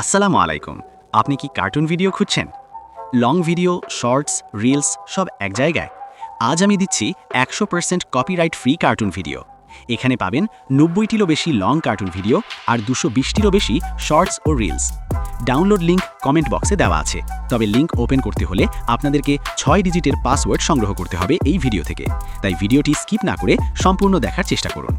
আসসালামু আলাইকুম। আপনি কি কার্টুন ভিডিও খুঁজছেন? লং ভিডিও, শর্টস, রিলস সব এক জায়গায়? আজ আমি দিচ্ছি 100% কপিরাইট ফ্রি কার্টুন ভিডিও। এখানে পাবেন 90টিরও বেশি লং কার্টুন ভিডিও আর 220টিরও বেশি শর্টস ও রিলস। ডাউনলোড লিংক কমেন্ট বক্সে দেওয়া আছে। তবে লিংক ওপেন করতে হলে আপনাদেরকে 6 ডিজিটের পাসওয়ার্ড সংগ্রহ করতে হবে এই ভিডিও থেকে। তাই ভিডিওটি স্কিপ না করে সম্পূর্ণ দেখার চেষ্টা করুন।